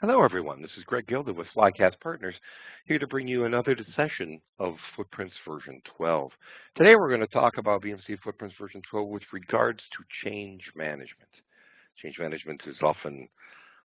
Hello, everyone. This is Greg Gielda with Flycast Partners, here to bring you another session of Footprints version 12. Today, we're going to talk about BMC Footprints version 12 with regards to change management. Change management is often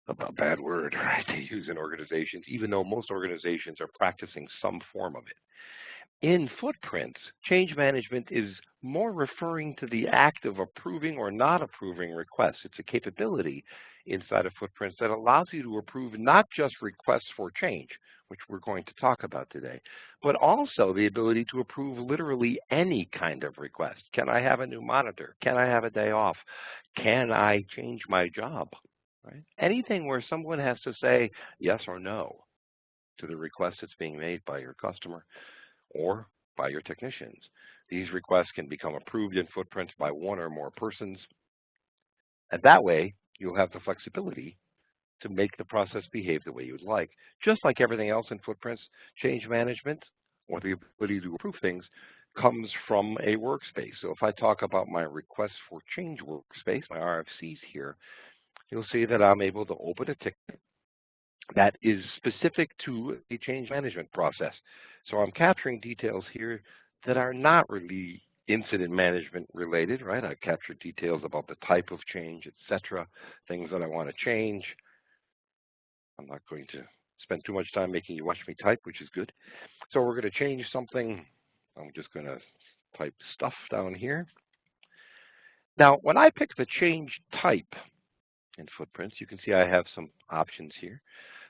a bad word, right, to use in organizations, even though most organizations are practicing some form of it. In Footprints, change management is more referring to the act of approving or not approving requests. It's a capability inside of Footprints that allows you to approve not just requests for change, which we're going to talk about today, but also the ability to approve literally any kind of request. Can I have a new monitor? Can I have a day off? Can I change my job? Right? Anything where someone has to say yes or no to the request that's being made by your customer or by your technicians. These requests can become approved in Footprints by one or more persons. And that way, you'll have the flexibility to make the process behave the way you'd like. Just like everything else in Footprints, change management, or the ability to approve things, comes from a workspace. So if I talk about my request for change workspace, my RFCs here, you'll see that I'm able to open a ticket that is specific to a change management process. So I'm capturing details here that are not really incident management related, right? I captured details about the type of change, etc., things that I want to change. I'm not going to spend too much time making you watch me type, which is good. So we're going to change something. I'm just going to type stuff down here. Now, when I pick the change type in Footprints, you can see I have some options here.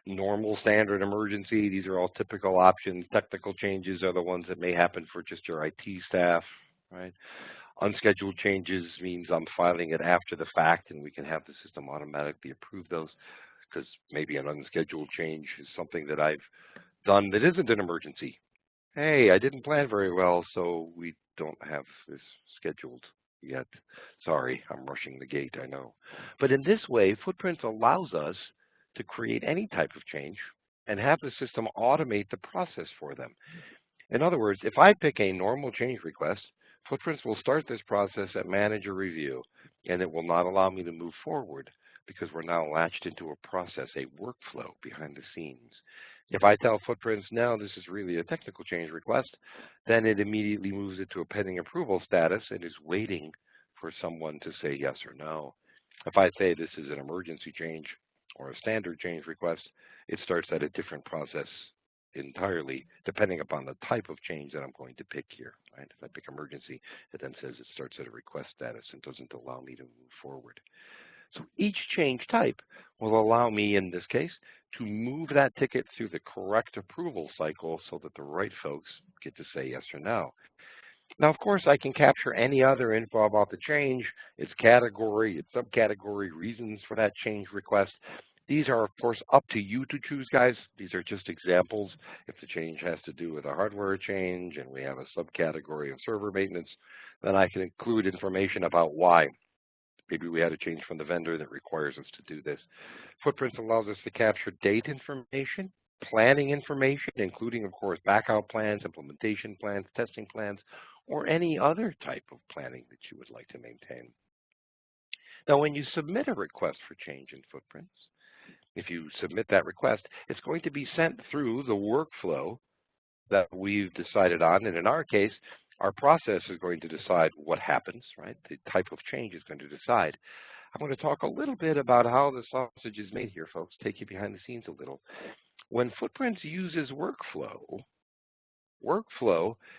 Normal, standard, emergency, these are all typical options. Technical changes are the ones that may happen for just your IT staff, right? Unscheduled changes means I'm filing it after the fact, and we can have the system automatically approve those, because maybe an unscheduled change is something that I've done that isn't an emergency. Hey, I didn't plan very well, so we don't have this scheduled yet. Sorry, I'm rushing the gate, I know. But in this way, Footprints allows us to create any type of change and have the system automate the process for them. In other words, if I pick a normal change request, Footprints will start this process at manager review, and it will not allow me to move forward because we're now latched into a process, a workflow behind the scenes. If I tell Footprints, no, this is really a technical change request, then it immediately moves it to a pending approval status and is waiting for someone to say yes or no. If I say this is an emergency change or a standard change request, it starts at a different process entirely, depending upon the type of change that I'm going to pick here. Right? If I pick emergency, it then says it starts at a request status and doesn't allow me to move forward. So each change type will allow me, in this case, to move that ticket through the correct approval cycle so that the right folks get to say yes or no. Now, of course, I can capture any other info about the change, its category, its subcategory, reasons for that change request. These are, of course, up to you to choose, guys. These are just examples. If the change has to do with a hardware change and we have a subcategory of server maintenance, then I can include information about why. Maybe we had a change from the vendor that requires us to do this. Footprints allows us to capture date information, planning information, including, of course, backup plans, implementation plans, testing plans, or any other type of planning that you would like to maintain. Now, when you submit a request for change in Footprints, if you submit that request, it's going to be sent through the workflow that we've decided on. And in our case, our process is going to decide what happens, right? The type of change is going to decide. I'm going to talk a little bit about how the sausage is made here, folks, take you behind the scenes a little. When Footprints uses workflow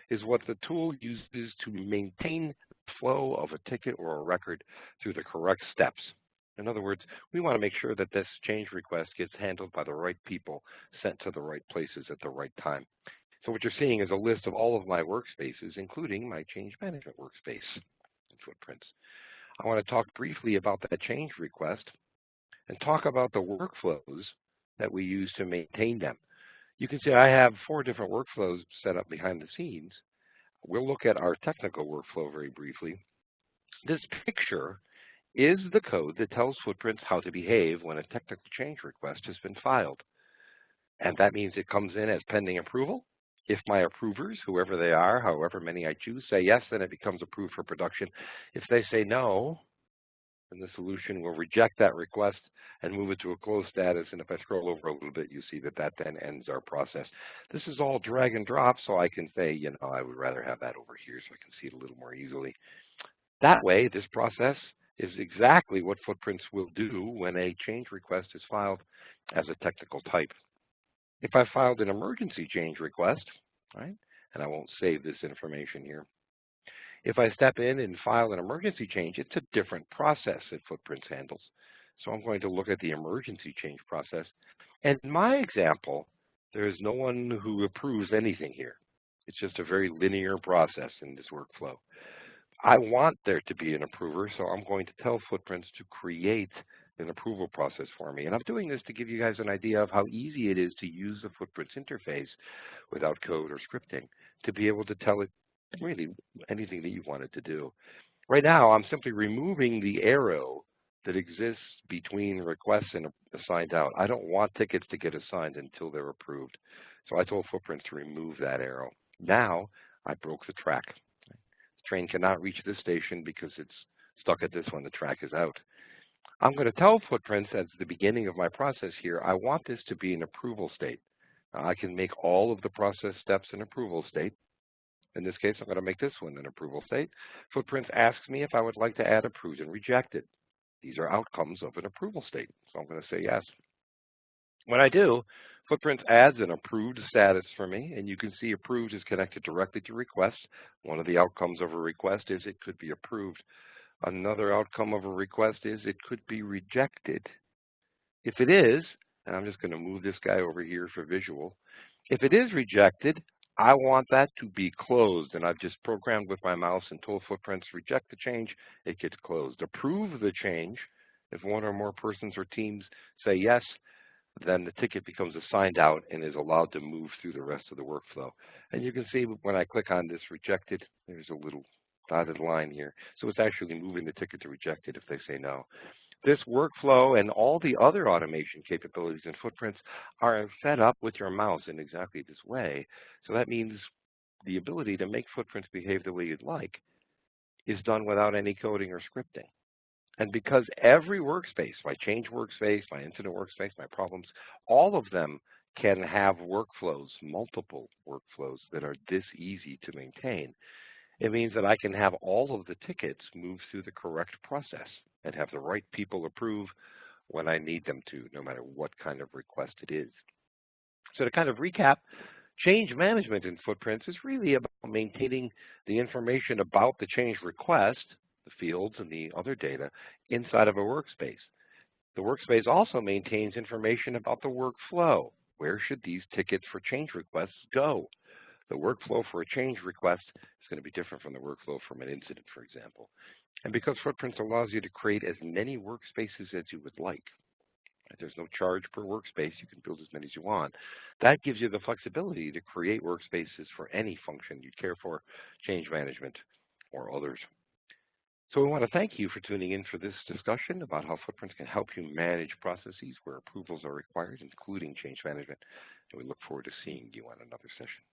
is what the tool uses to maintain the flow of a ticket or a record through the correct steps. In other words, we want to make sure that this change request gets handled by the right people, sent to the right places at the right time. So what you're seeing is a list of all of my workspaces, including my change management workspace in Footprints. I want to talk briefly about that change request and talk about the workflows that we use to maintain them. You can see I have 4 different workflows set up behind the scenes. We'll look at our technical workflow very briefly. This picture is the code that tells Footprints how to behave when a technical change request has been filed. And that means it comes in as pending approval. If my approvers, whoever they are, however many I choose, say yes, then it becomes approved for production. If they say no, and the solution will reject that request and move it to a closed status. And if I scroll over a little bit, you see that that then ends our process. This is all drag and drop, so I can say, you know, I would rather have that over here so I can see it a little more easily. That way, this process is exactly what Footprints will do when a change request is filed as a technical type. If I filed an emergency change request, right, and I won't save this information here. If I step in and file an emergency change, it's a different process that Footprints handles. So I'm going to look at the emergency change process. And in my example, there is no one who approves anything here. It's just a very linear process in this workflow. I want there to be an approver, so I'm going to tell Footprints to create an approval process for me. And I'm doing this to give you guys an idea of how easy it is to use the Footprints interface without code or scripting to be able to tell it really anything that you want it to do. Right now, I'm simply removing the arrow that exists between requests and assigned out. I don't want tickets to get assigned until they're approved. So I told Footprints to remove that arrow. Now, I broke the track. The train cannot reach this station because it's stuck at this one. The track is out. I'm going to tell Footprints at the beginning of my process here, I want this to be an approval state. Now, I can make all of the process steps an approval state. In this case, I'm going to make this one an approval state. Footprints asks me if I would like to add approved and rejected. These are outcomes of an approval state, so I'm going to say yes. When I do, Footprints adds an approved status for me, and you can see approved is connected directly to request. One of the outcomes of a request is it could be approved. Another outcome of a request is it could be rejected. If it is, and I'm just going to move this guy over here for visual, if it is rejected, I want that to be closed, and I've just programmed with my mouse and told Footprints reject the change, it gets closed. Approve the change. If one or more persons or teams say yes, then the ticket becomes assigned out and is allowed to move through the rest of the workflow. And you can see when I click on this rejected, there's a little dotted line here. So it's actually moving the ticket to rejected if they say no. This workflow and all the other automation capabilities in Footprints are set up with your mouse in exactly this way. So that means the ability to make Footprints behave the way you'd like is done without any coding or scripting. And because every workspace, my change workspace, my incident workspace, my problems, all of them can have workflows, multiple workflows that are this easy to maintain, it means that I can have all of the tickets move through the correct process and have the right people approve when I need them to, no matter what kind of request it is. So to kind of recap, change management in Footprints is really about maintaining the information about the change request, the fields and the other data, inside of a workspace. The workspace also maintains information about the workflow. Where should these tickets for change requests go? The workflow for a change request is going to be different from the workflow from an incident, for example. And because Footprints allows you to create as many workspaces as you would like, there's no charge per workspace. You can build as many as you want. That gives you the flexibility to create workspaces for any function you care for, change management or others. So we want to thank you for tuning in for this discussion about how Footprints can help you manage processes where approvals are required, including change management. And we look forward to seeing you on another session.